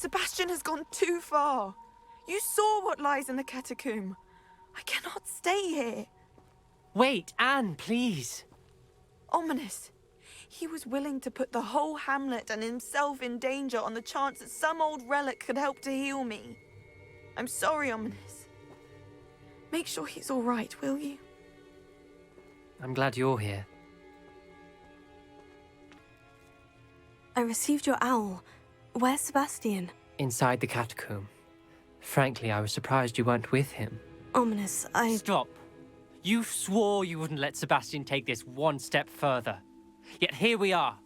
Sebastian has gone too far. You saw what lies in the catacomb. I cannot stay here. Wait, Anne, please. Ominous. He was willing to put the whole hamlet and himself in danger on the chance that some old relic could help to heal me. I'm sorry, Ominous. Make sure he's all right, will you? I'm glad you're here. I received your owl. Where's Sebastian? Inside the catacomb. Frankly, I was surprised you weren't with him. Ominous, Stop. You swore you wouldn't let Sebastian take this one step further. Yet here we are.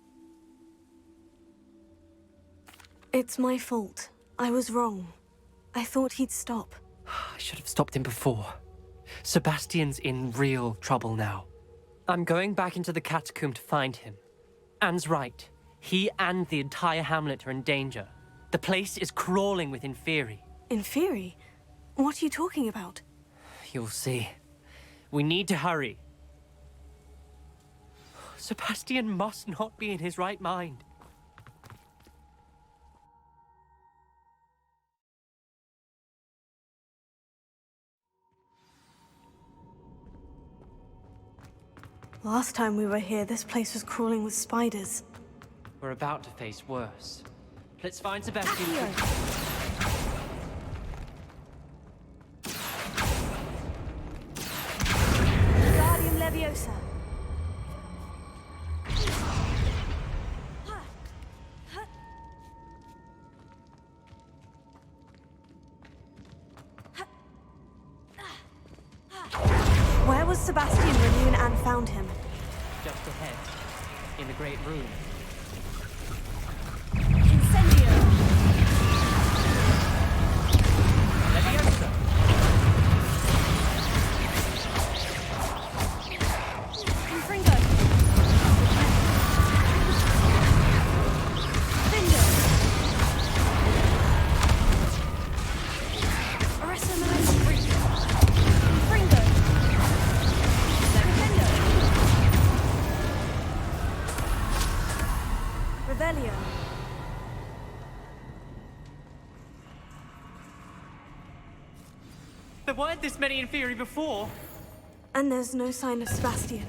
It's my fault. I was wrong. I thought he'd stop. I should have stopped him before. Sebastian's in real trouble now. I'm going back into the catacomb to find him. Anne's right. He and the entire hamlet are in danger. The place is crawling with Inferi. Inferi? What are you talking about? You'll see. We need to hurry. Sebastian must not be in his right mind. Last time we were here, this place was crawling with spiders. We're about to face worse. Let's find Sebastian. Wingardium Leviosa. Where was Sebastian when you and Anne found him? Just ahead, in the great room. Incendio! Leviosa! Confringo! Findo! Arresto Melissa! Confringo! Confendo! Revelio! There weren't this many Inferi before. And there's no sign of Sebastian.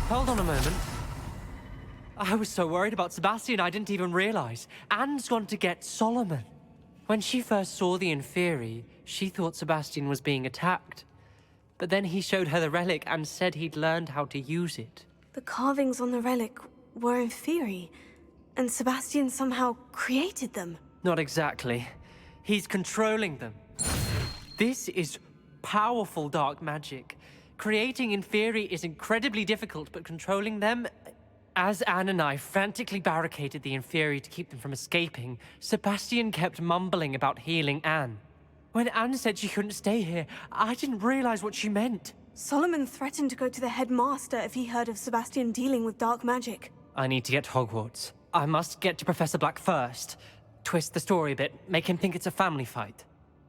Hold on a moment. I was so worried about Sebastian I didn't even realize. Anne's gone to get Solomon. When she first saw the Inferi, she thought Sebastian was being attacked. But then he showed her the relic and said he'd learned how to use it. The carvings on the relic were Inferi, and Sebastian somehow created them. Not exactly. He's controlling them. This is powerful dark magic. Creating Inferi is incredibly difficult, but controlling them... As Anne and I frantically barricaded the Inferi to keep them from escaping, Sebastian kept mumbling about healing Anne. When Anne said she couldn't stay here, I didn't realize what she meant. Solomon threatened to go to the headmaster if he heard of Sebastian dealing with dark magic. I need to get to Hogwarts. I must get to Professor Black first. Twist the story a bit, make him think it's a family fight.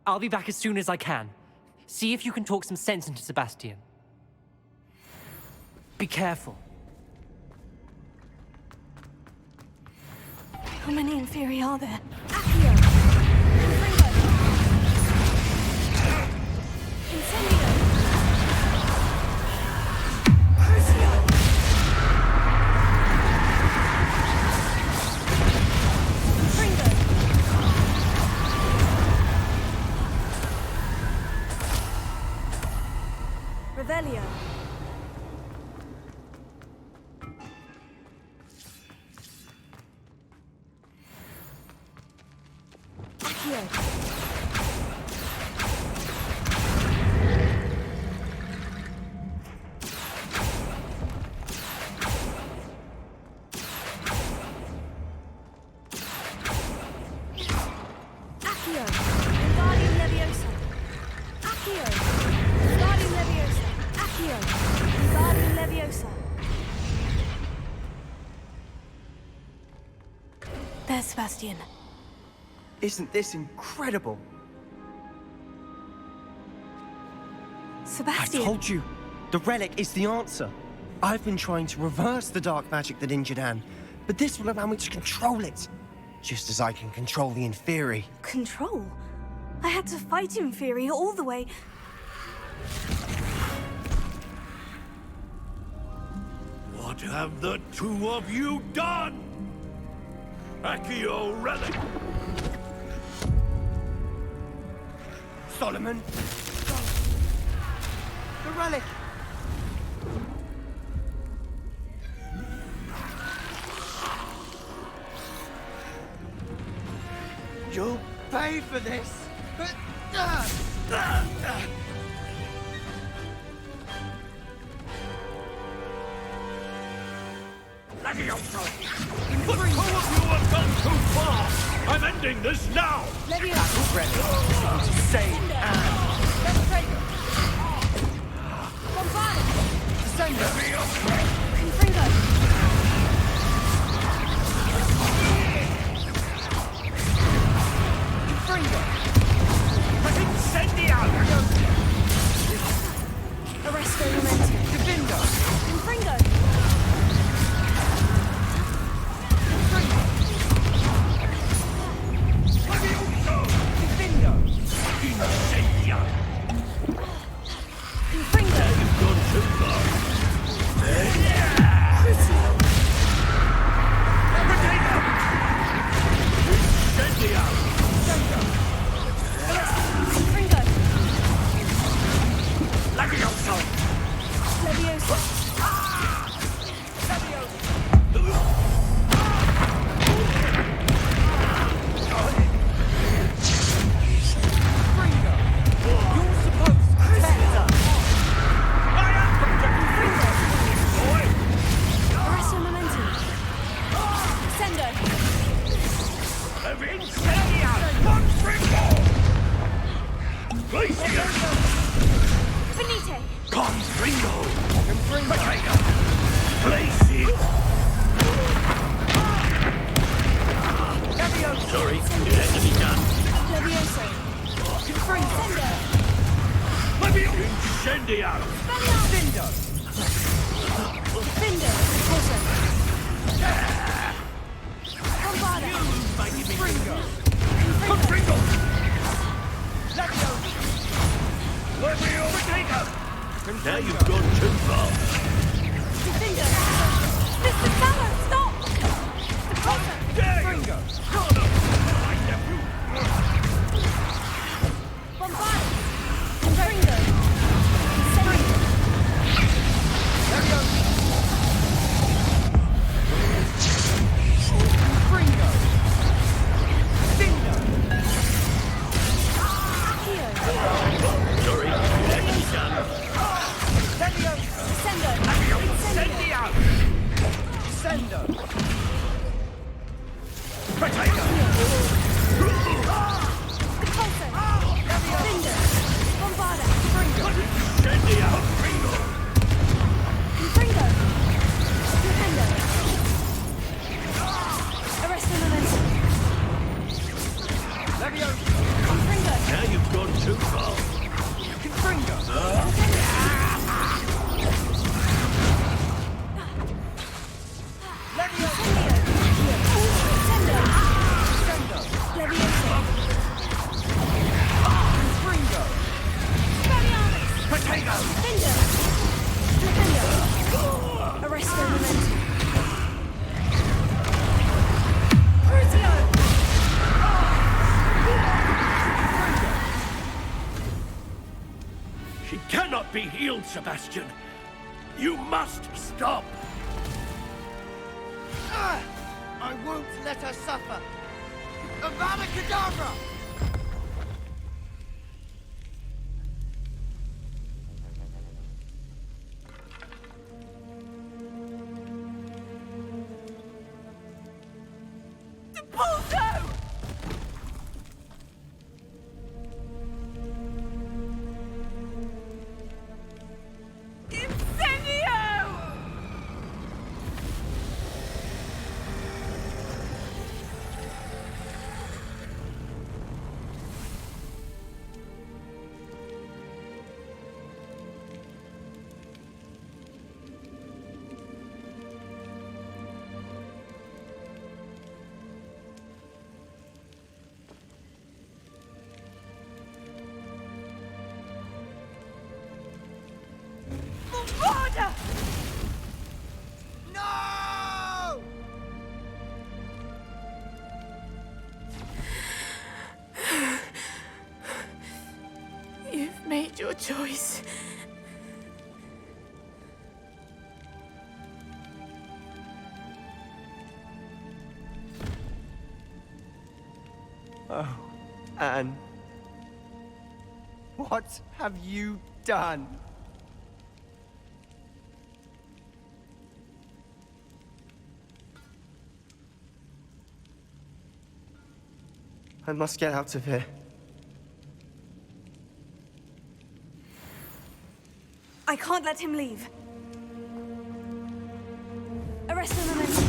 I'll be back as soon as I can. See if you can talk some sense into Sebastian. Be careful. How many Inferi are there? Accio! Incendio! Crucio! Fringo! Accio. Accio. Wingardium Leviosa. Accio. Wingardium Leviosa. Accio. Wingardium Leviosa. There's Sebastian. Isn't this incredible? Sebastian! I told you, the relic is the answer. I've been trying to reverse the dark magic that injured Anne, but this will allow me to control it. Just as I can control the Inferi. Control? I had to fight Inferi all the way. What have the two of you done? Accio relic! Solomon! The relic! You'll pay for this! Leviosa! The two of you have gone too far! I'm ending this now! Leviosa. Relic! Save Anne! Leviosa. Bombarda. Leviosa! Confringo. Confringo. Incendiario! Arresto Momentum. Defender! Confringo. Leviosa! Defender! Incendia! Confringo. You've gone too far. Crucio. Potato! Incendiario! Confringo. Leviosa! Leviosa. You're supposed to protect us! I am protecting boy! Arresto Momentum. Sendo. Incendiario! Confringo! Glacier! Finite. Confringo! Potato! Glacier! Sorry, it had to be done. Leviosa. Confringo. Sendo. Leviosa! Incendiario! Defender! Defender. Repulsor. Bombarda. Confringo! Confringo! Leviosa! Leviosa! Potato! Now you've gone too far. Defender. Mr. Sallow, stop! Repulsor. Dare you! Confringo! God of my nephew! Bombarda. Confringo. Sendo. Leviosa! Confringo! Defender! Accio. Sorry, it had to be done. Leviosa! Sendo. Incendiario! Sendo! Potato! Repulsor. Defender. Bombarda. Incendiario! Confringo. Defender. Arresto Momentum. Leviosa! Confringo. Now you've gone too far. Confringo! Leviosa! Sendo. Sendo! Leviosa. Confringo! Expelliarmus. Potato! Defender. Defender. Arresto Momentum. Crucio. She cannot be healed, Sebastian. You must stop. I won't let her suffer! Avada Kedavra! made your choice. Oh, Anne. What have you done? I must get out of here. I can't let him leave. Arrest the momentum.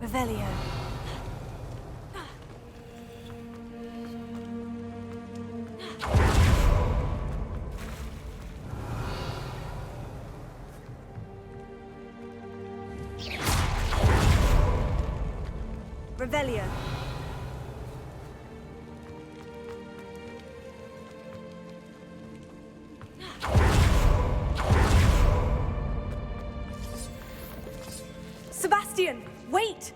Revelio. Revelio. Sebastian, wait!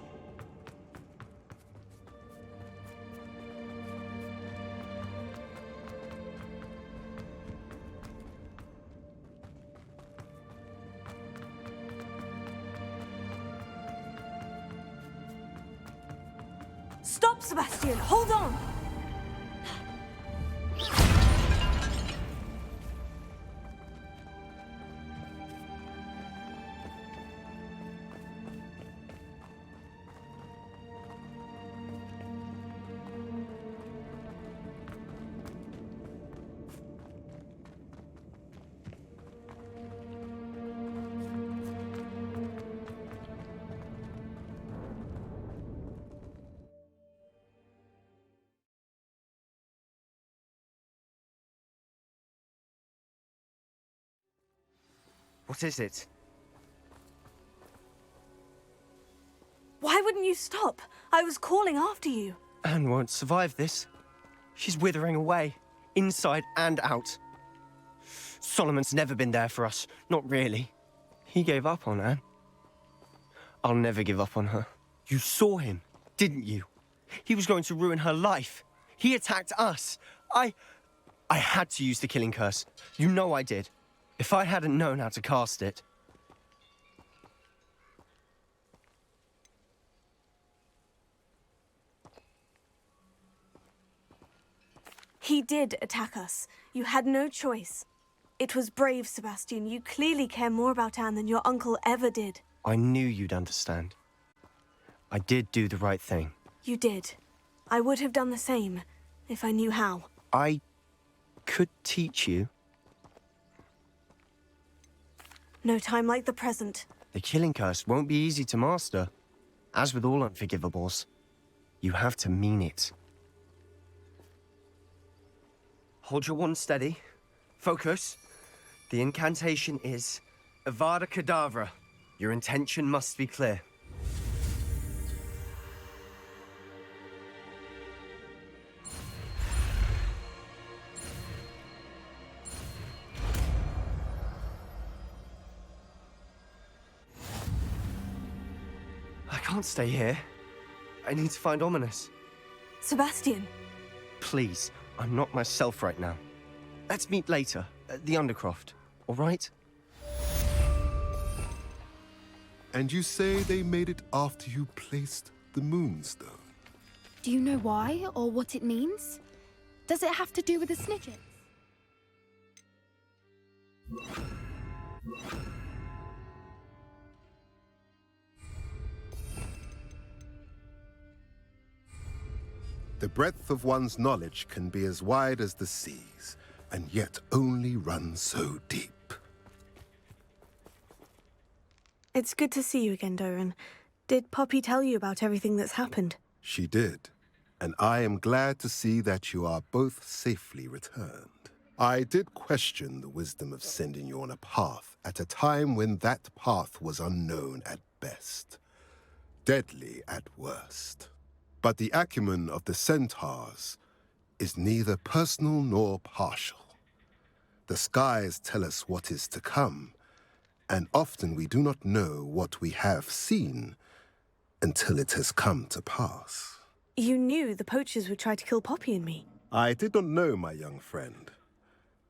Stop, Sebastian! Hold on! What is it? Why wouldn't you stop? I was calling after you. Anne won't survive this. She's withering away, inside and out. Solomon's never been there for us, not really. He gave up on Anne. I'll never give up on her. You saw him, didn't you? He was going to ruin her life. He attacked us. I had to use the killing curse. You know I did. If I hadn't known how to cast it... He did attack us. You had no choice. It was brave, Sebastian. You clearly care more about Anne than your uncle ever did. I knew you'd understand. I did do the right thing. You did. I would have done the same, if I knew how. I could teach you. No time like the present. The killing curse won't be easy to master. As with all unforgivables, you have to mean it. Hold your wand steady. Focus. The incantation is Avada Kedavra. Your intention must be clear. I can't stay here. I need to find Ominous. Sebastian, Please, I'm not myself right now. Let's meet later, at the Undercroft, all right? And you say they made it after you placed the Moonstone? Do you know why or what it means? Does it have to do with the snitches? The breadth of one's knowledge can be as wide as the seas, and yet only run so deep. it's good to see you again, Doran. Did Poppy tell you about everything that's happened? She did, and I am glad to see that you are both safely returned. I did question the wisdom of sending you on a path at a time when that path was unknown at best, deadly at worst. But the acumen of the Centaurs is neither personal nor partial. The skies tell us what is to come, and often we do not know what we have seen until it has come to pass. You knew the poachers would try to kill Poppy and me. I did not know my young friend,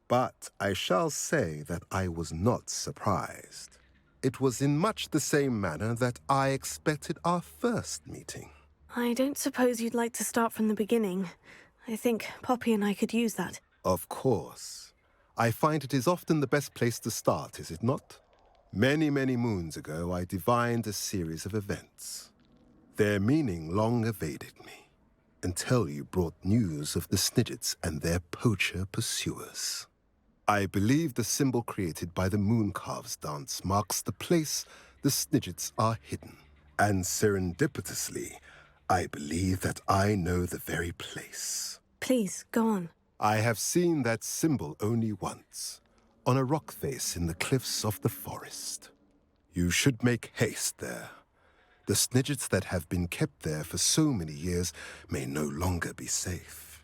but I shall say that I was not surprised. It was in much the same manner that I expected our first meeting. I don't suppose you'd like to start from the beginning. I think Poppy and I could use that. Of course. I find it is often the best place to start, is it not? Many, many moons ago, I divined a series of events. Their meaning long evaded me, until you brought news of the Snidgets and their poacher pursuers. I believe the symbol created by the Mooncalves dance marks the place the Snidgets are hidden. And serendipitously, I believe that I know the very place. Please, go on. I have seen that symbol only once, on a rock face in the cliffs of the forest. You should make haste there. The Snidgets that have been kept there for so many years may no longer be safe.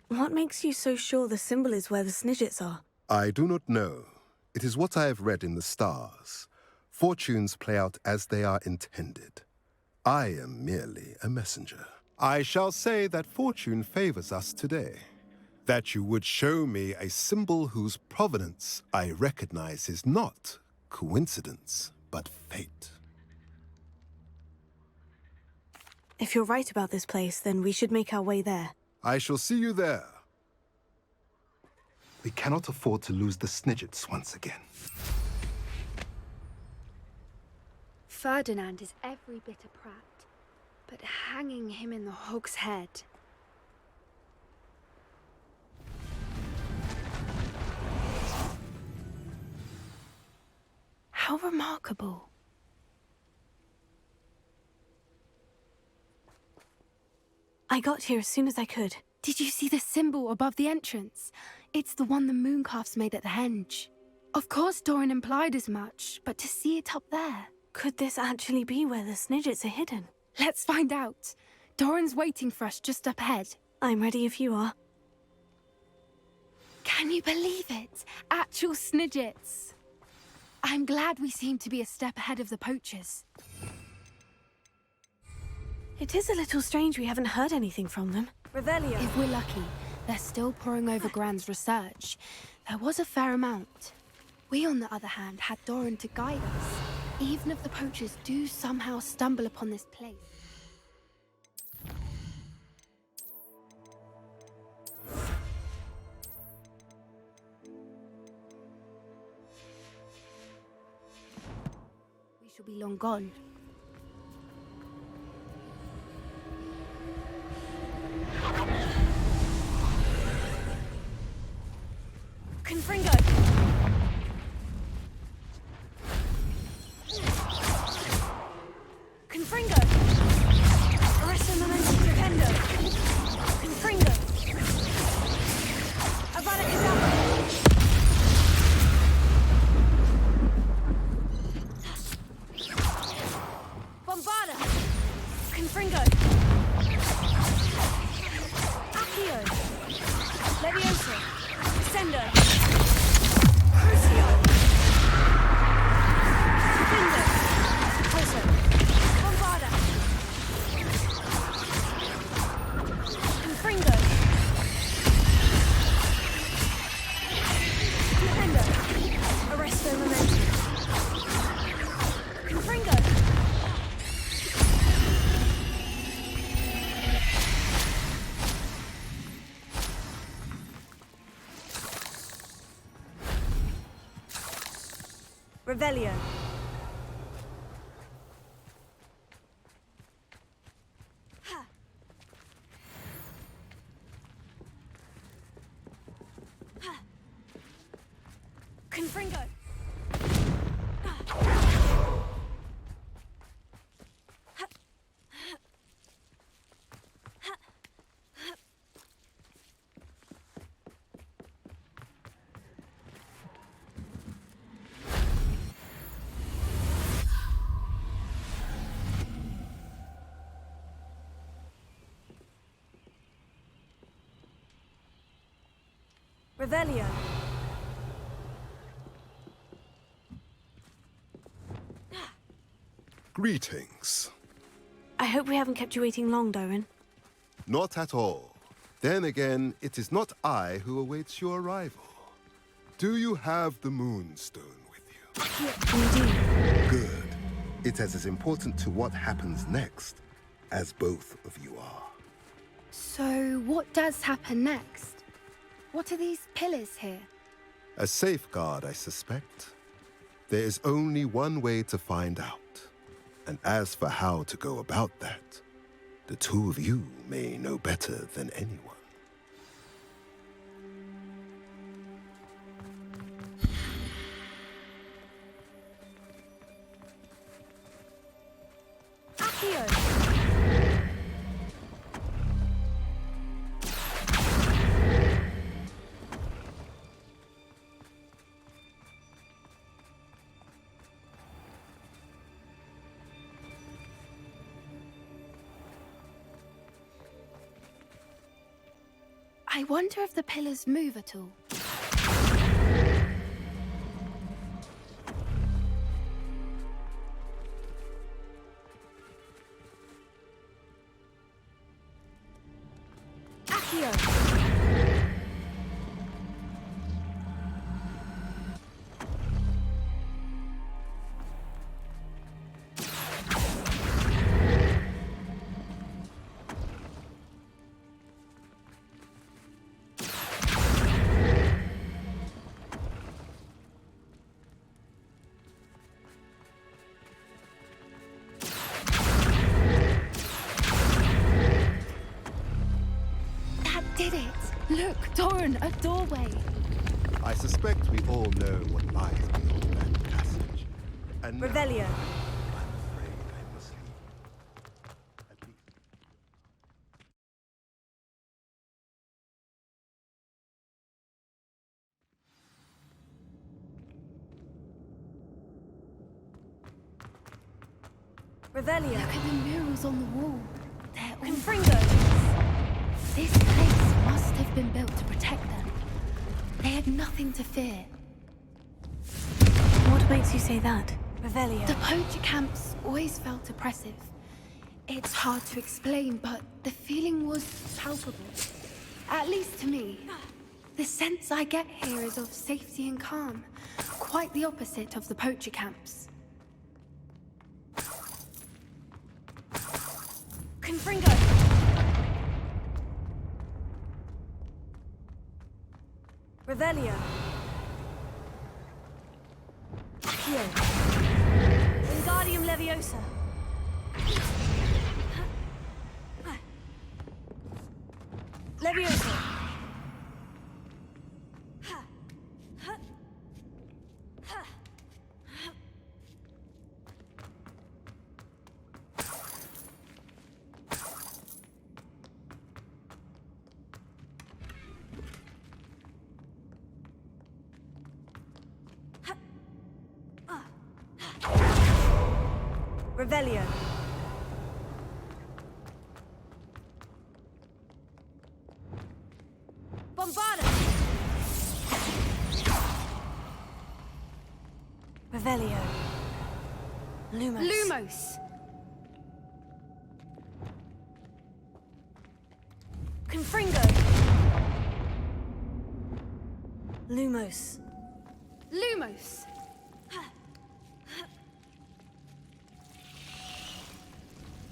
What makes you so sure the symbol is where the Snidgets are? I do not know. It is what I have read in the stars. Fortunes play out as they are intended. I am merely a messenger. I shall say that fortune favors us today. That you would show me a symbol whose provenance I recognize is not coincidence, but fate. If you're right about this place, then we should make our way there. I shall see you there. We cannot afford to lose the Snidgets once again. Ferdinand is every bit a prat, but hanging him in the hog's head. How remarkable. I got here as soon as I could. Did you see the symbol above the entrance? It's the one the Mooncalves made at the henge. Of course Doran implied as much, but to see it up there... Could this actually be where the Snidgets are hidden? Let's find out. Doran's waiting for us just up ahead. I'm ready if you are. Can you believe it? Actual Snidgets. I'm glad we seem to be a step ahead of the poachers. It is a little strange we haven't heard anything from them. Revelio. If we're lucky, they're still poring over Gran's research. There was a fair amount. We, on the other hand, had Doran to guide us. Even if the poachers do somehow stumble upon this place. We shall be long gone. Confringo! Confringo! Arresto momentum crescendo! Confringo! Avada Kedavra! Bombarda! Confringo! Accio! Leviosa! Descendo! Crucio! Defendo! Pulso! Bombarda! Confringo! Defendo! Arresto momentum! Confringo! Revelio. Confringo. Revelio. Greetings. I hope we haven't kept you waiting long, Doran. Not at all. Then again, it is not I who awaits your arrival. Do you have the Moonstone with you? We do. Good. It is as important to what happens next as both of you are. So, what does happen next? What are these pillars here? A safeguard, I suspect. There is only one way to find out. And as for how to go about that, the two of you may know better than anyone. I wonder if the pillars move at all. Did it! Look, Doran, a doorway! I suspect we all know what lies beyond that passage. And now, Revelio. I'm afraid I must leave. At least. Revelio. Look at the murals on the wall. They're all... Confringo. This place must have been built to protect them. They had nothing to fear. What makes you say that? Revelio. The poacher camps always felt oppressive. It's hard to explain, but the feeling was palpable. At least to me. The sense I get here is of safety and calm. Quite the opposite of the poacher camps. Confringo. Revelio. Accio. Wingardium Leviosa. Leviosa. Revelio. Bombarda. Revelio. Lumos. Lumos! Confringo. Lumos. Lumos!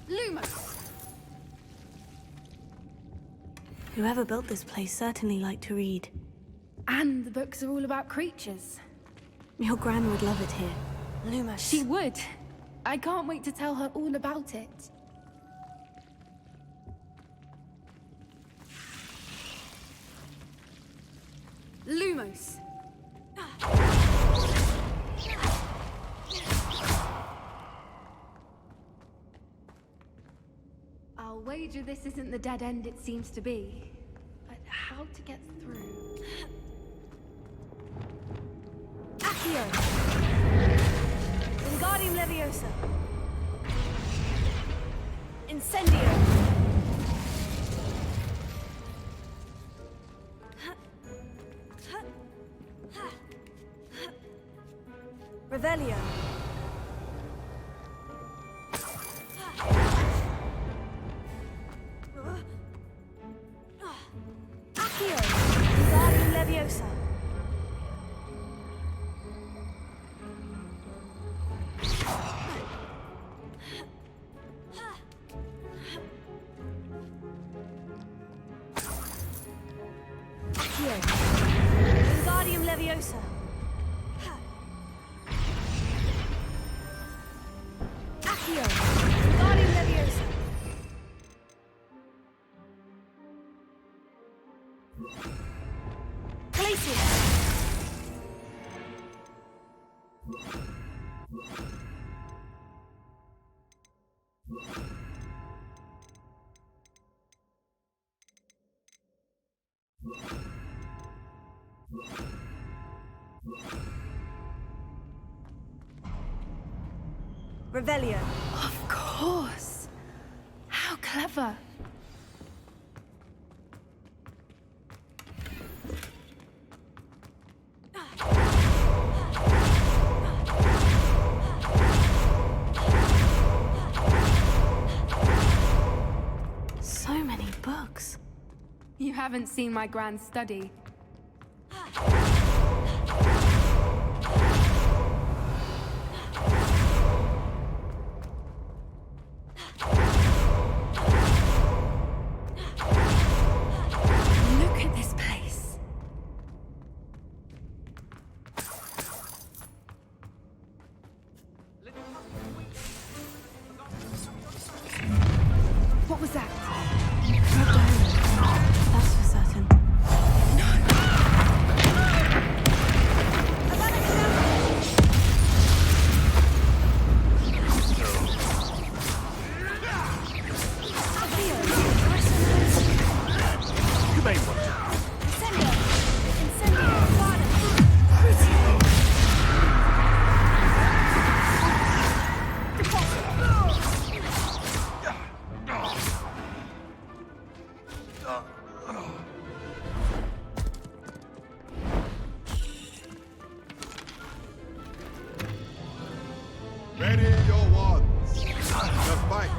Lumos! Whoever built this place certainly liked to read. And the books are all about creatures. Your gran would love it here. Lumos. She would. I can't wait to tell her all about it. Lumos. I'll wager this isn't the dead end it seems to be. But how to get through? Accio. Wingardium Leviosa. Incendio. Revelio. Leviosa. Accio. Guardian Leviosa. Glacius. Revelio. Of course. How clever. So many books. You haven't seen my grand study. Look at this place. What was that? That's for certain. You may want to. Ready your wands. The fight.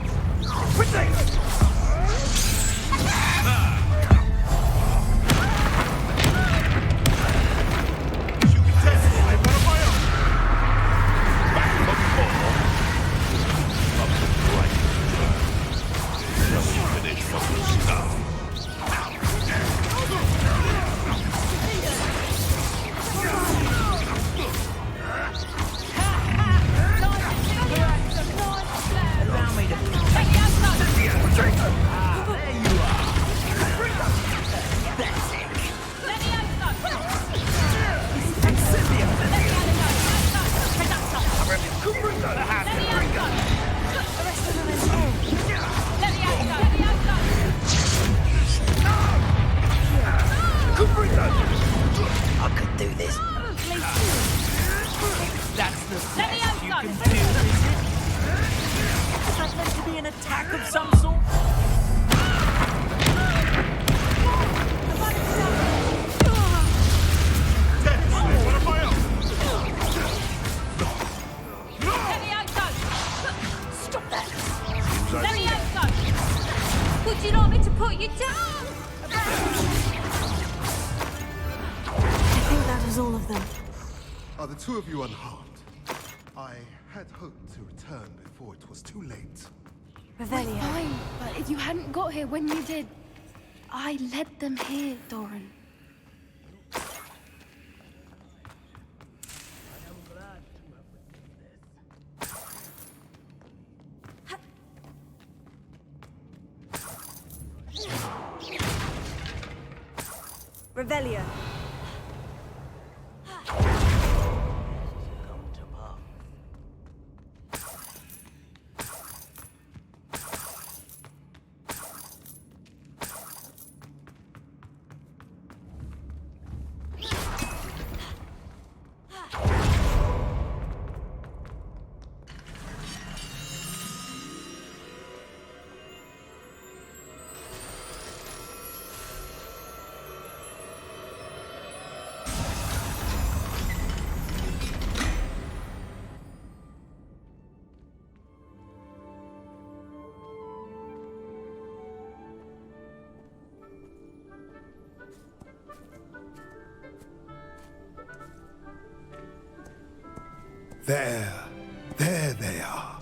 I could do this. That's the best you can do, is it? Is that meant to be an attack of some sort? Stop that! Leviosa! Would you like me to put you down? I think that was all of them. Are the two of you unharmed? I had hoped to return before it was too late. Revelio. Fine, but if you hadn't got here when you did, I led them here, Doran. Revelio. There they are.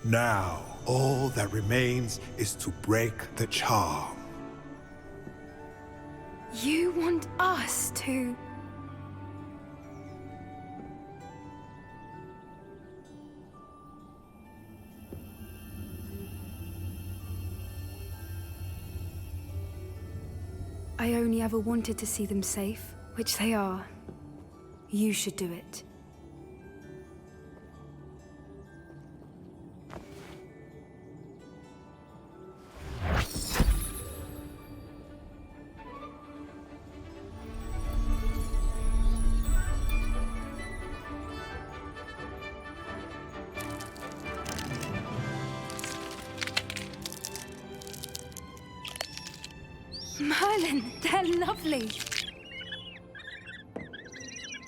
Now, All that remains is to break the charm. You want us to... I only ever wanted to see them safe, which they are. You should do it. Merlin, they're lovely.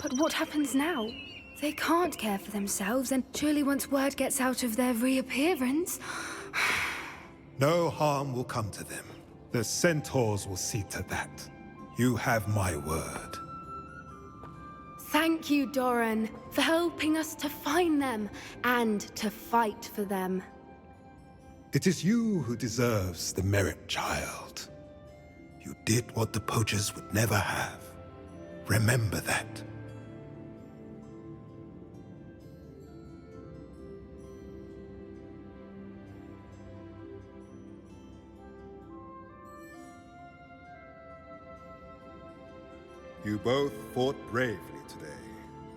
But what happens now? They can't care for themselves, and surely once word gets out of their reappearance... No harm will come to them. The Centaurs will see to that. You have my word. Thank you, Doran, for helping us to find them and to fight for them. It is you who deserves the merit, child. You did what the poachers would never have. Remember that. You both fought bravely today.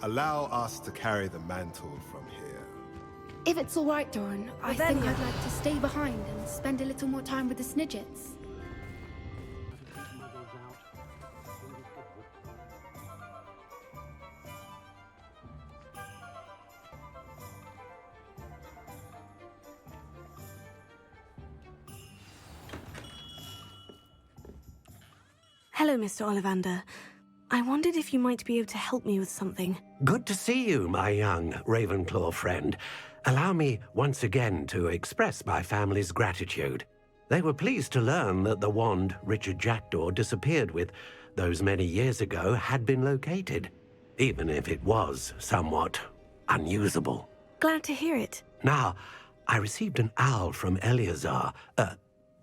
Allow us to carry the mantle from here. If it's all right, Doran, I think I'd like to stay behind and spend a little more time with the Snidgets. Hello, Mr. Ollivander. I wondered if you might be able to help me with something. Good to see you, my young Ravenclaw friend. Allow me once again to express my family's gratitude. They were pleased to learn that the wand Richard Jackdaw disappeared with those many years ago had been located, even if it was somewhat unusable. Glad to hear it. Now, I received an owl from Eleazar,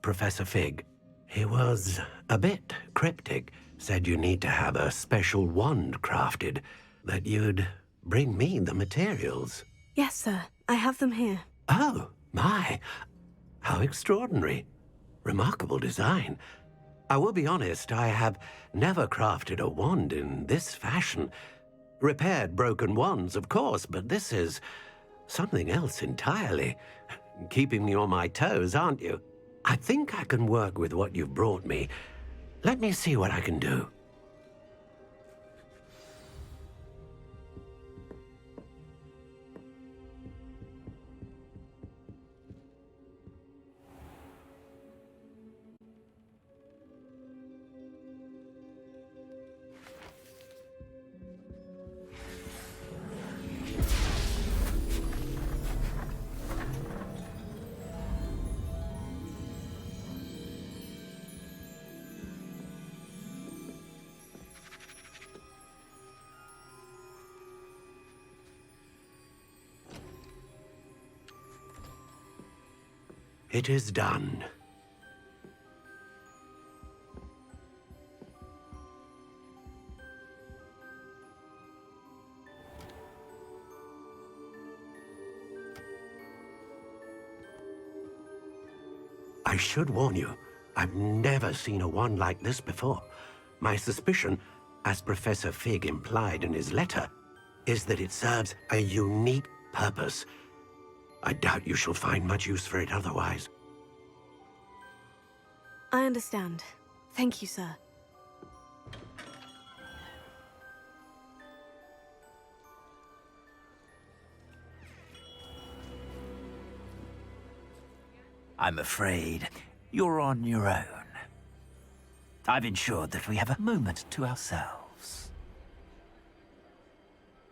Professor Fig. He was a bit cryptic. Said you need to have a special wand crafted, that you'd bring me the materials. Yes, sir. I have them here. Oh, my. How extraordinary. Remarkable design. I will be honest, I have never crafted a wand in this fashion. Repaired broken wands, of course, but this is something else entirely. Keeping me on my toes, aren't you? I think I can work with what you've brought me. Let me see what I can do. It is done. I should warn you, I've never seen a wand like this before. My suspicion, as Professor Fig implied in his letter, is that it serves a unique purpose. I doubt you shall find much use for it otherwise. I understand. Thank you, sir. I'm afraid you're on your own. I've ensured that we have a moment to ourselves.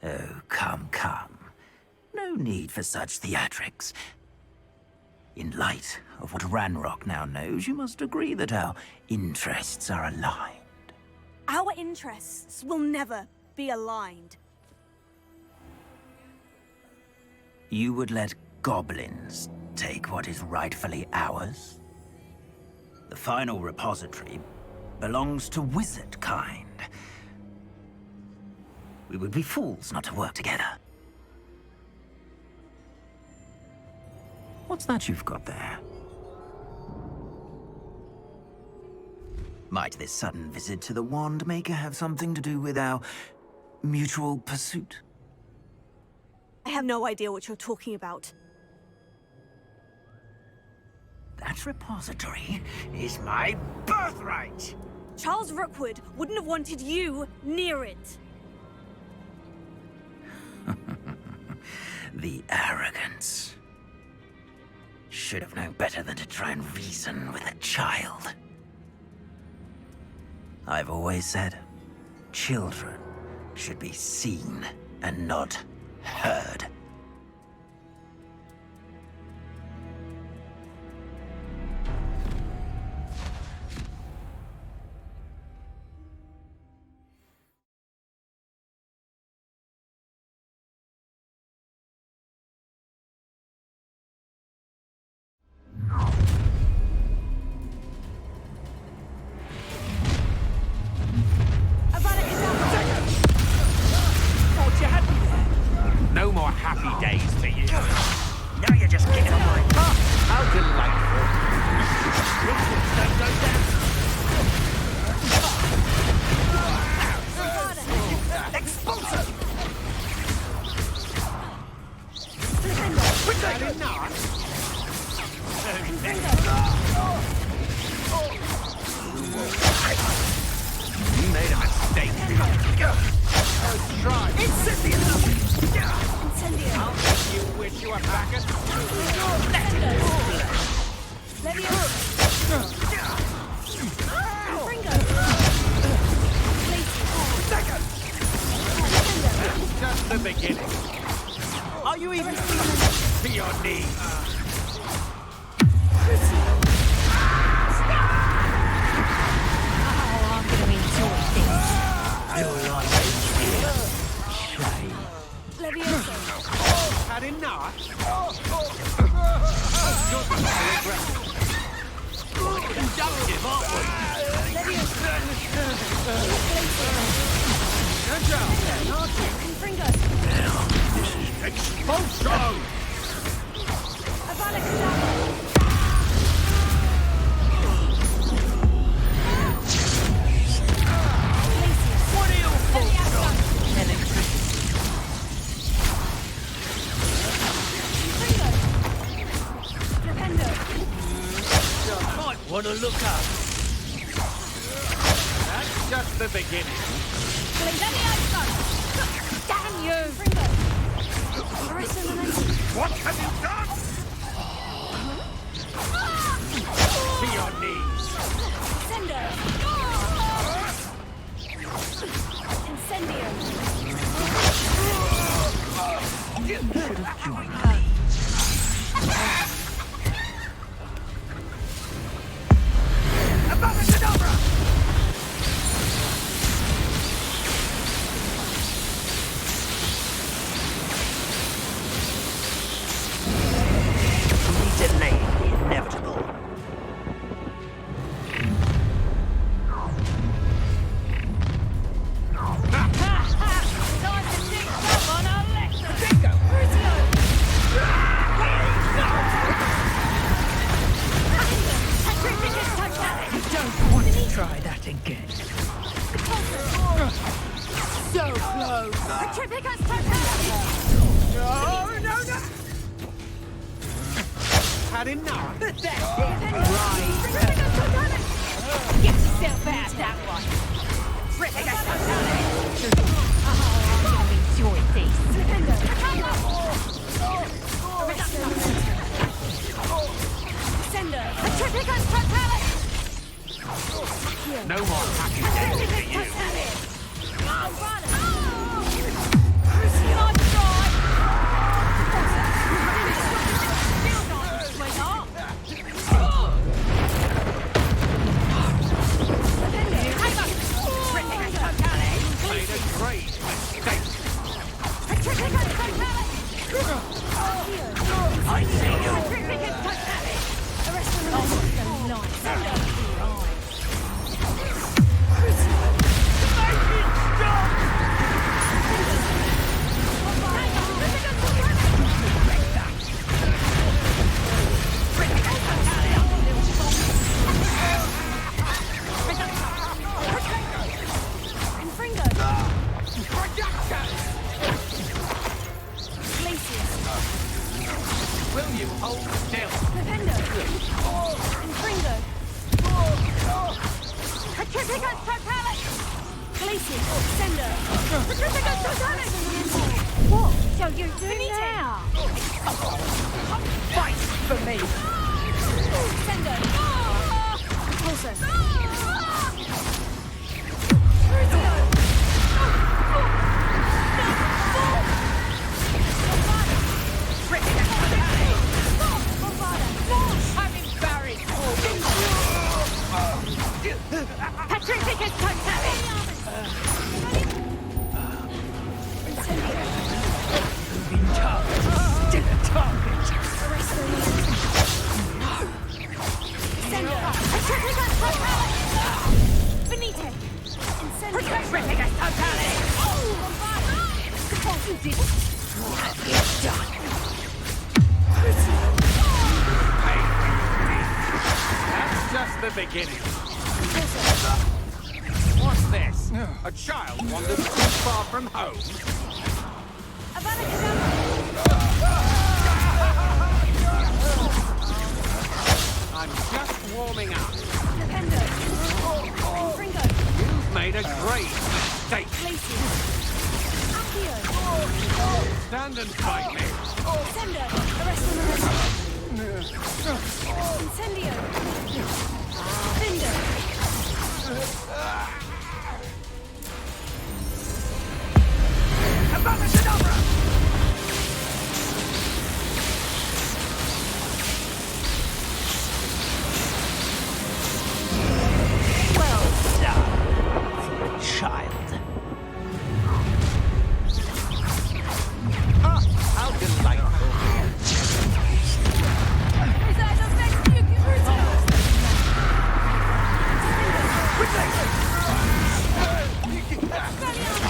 Oh, come, come. No need for such theatrics. In light of what Ranrock now knows, you must agree that our interests are aligned. Our interests will never be aligned. You would let goblins take what is rightfully ours. The final repository belongs to wizard kind. We would be fools not to work together. What's that you've got there? Might this sudden visit to the Wand Maker have something to do with our mutual pursuit? I have no idea what you're talking about. That repository is my birthright! Charles Rookwood wouldn't have wanted you near it. The arrogance. Should have known better than to try and reason with a child. I've always said, children should be seen and not heard. No more happy days for you. Now you're just kicking on my butt. How delightful. Expulsive! Which I did not. You made a mistake. Try. Incendiary! I'll make you wish you were back at just the beginning. Are you even To your knees. Had enough? Conductive, aren't we? This is Expulsion! What are your thoughts on electricity? Might want to look up. That's just the beginning. Damn you! What have you done? To your knees. delay the inevitable. Try that again. So close. No, no, no. Had enough. Right. Get yourself out that one. Oh, I'm gonna enjoy this. No more happy days for you. Will you hold still? Defendo! Infringo! Petrificus Totalis! Glacius! Sender! Petrificus Totalis! What shall you do now? Fight for me! Sender! Pulsar! I'm embarrassed. Petrificus Totalis! Moving target. Still a target. Sender! Petrificus Totalis! Venite! Petrificus Totalis! You did it! It's done. That's just the beginning. What's this? A child wanders too far from home? Avada Kedavra! I'm just warming up. Defendo! Infringo! You've made a great mistake. Glacius! Accio! Stand and fight me. Sender! Arrestum Arrestum! Incendio! Finder! Avada Kedavra! Well done for a child. Ah, how delightful.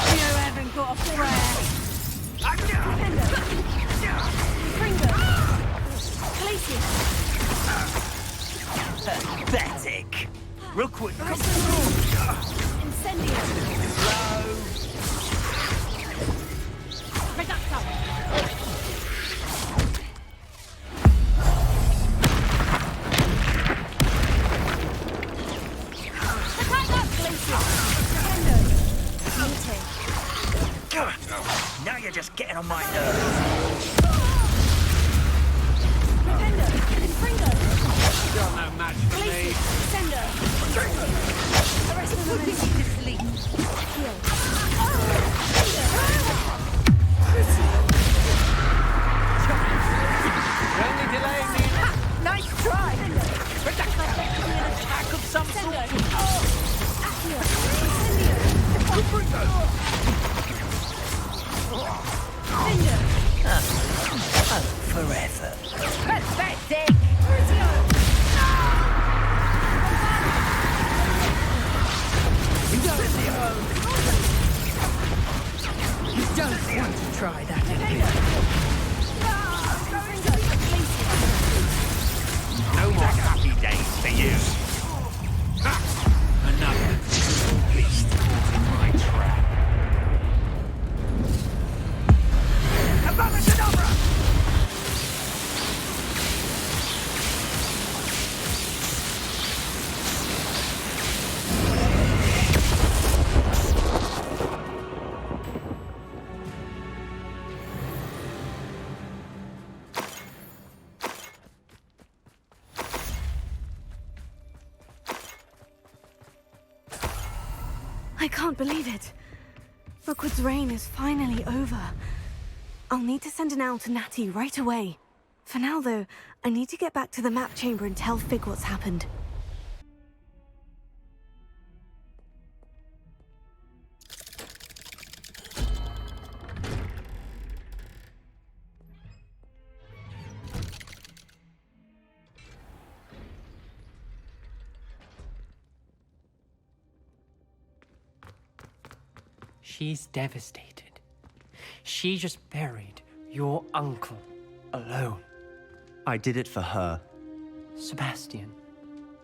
You haven't got a prayer! Infringo! Glacius! Pathetic. Real quick. Incendio! Reducto. Now you're just getting on my nerves. You're no match for me. You're only delaying me. Nice try. Attack of some sort. Forever. Pathetic. You don't want to try that again. No more happy days for you. Ha! Another beast in my trap. Avada Kedavra! I can't believe it. Rookwood's reign is finally over. I'll need to send an owl to Natty right away. For now, though, I need to get back to the map chamber and tell Fig what's happened. She's devastated. She just buried your uncle alone. I did it for her. Sebastian,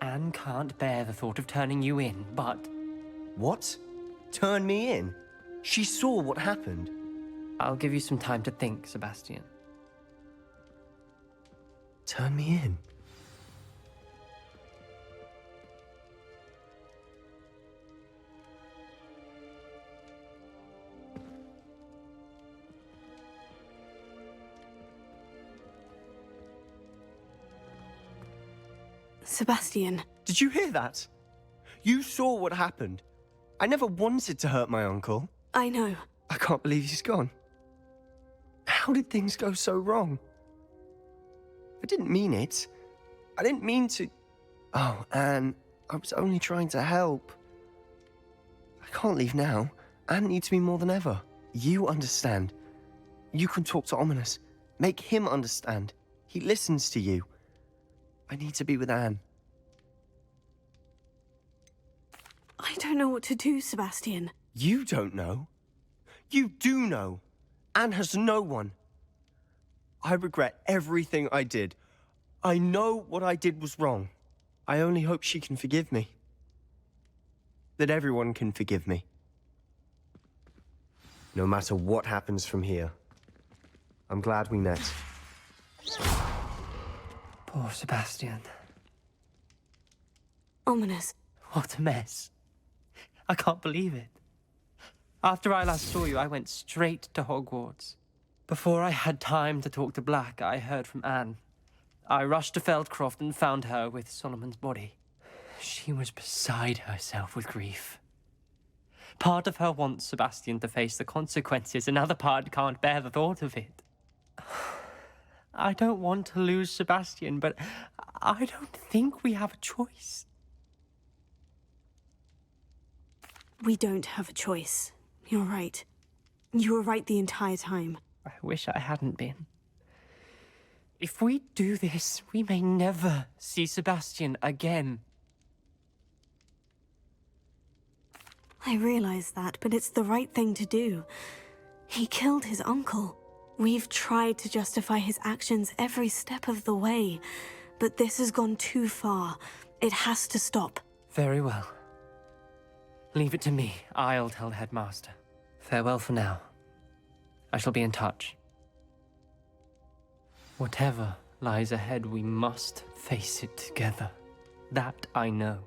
Anne can't bear the thought of turning you in, but What? Turn me in? She saw what happened. I'll give you some time to think, Sebastian. Turn me in. Sebastian. Did you hear that? You saw what happened. I never wanted to hurt my uncle. I know. I can't believe he's gone. How did things go so wrong? I didn't mean it. I didn't mean to... Oh, Anne, I was only trying to help. I can't leave now. Anne needs me more than ever. You understand. You can talk to Ominous. Make him understand. He listens to you. I need to be with Anne. I don't know what to do, Sebastian. You don't know. You do know. Anne has no one. I regret everything I did. I know what I did was wrong. I only hope she can forgive me. That everyone can forgive me. No matter what happens from here. I'm glad we met. Poor Sebastian. Ominous. What a mess. I can't believe it. After I last saw you, I went straight to Hogwarts. Before I had time to talk to Black, I heard from Anne. I rushed to Feldcroft and found her with Solomon's body. She was beside herself with grief. Part of her wants Sebastian to face the consequences, another part can't bear the thought of it. I don't want to lose Sebastian, but I don't think we have a choice. We don't have a choice. You're right. You were right the entire time. I wish I hadn't been. If we do this, we may never see Sebastian again. I realize that, but it's the right thing to do. He killed his uncle. We've tried to justify his actions every step of the way, but this has gone too far. It has to stop. Very well. Leave it to me. I'll tell the headmaster. Farewell for now. I shall be in touch. Whatever lies ahead, we must face it together. That I know.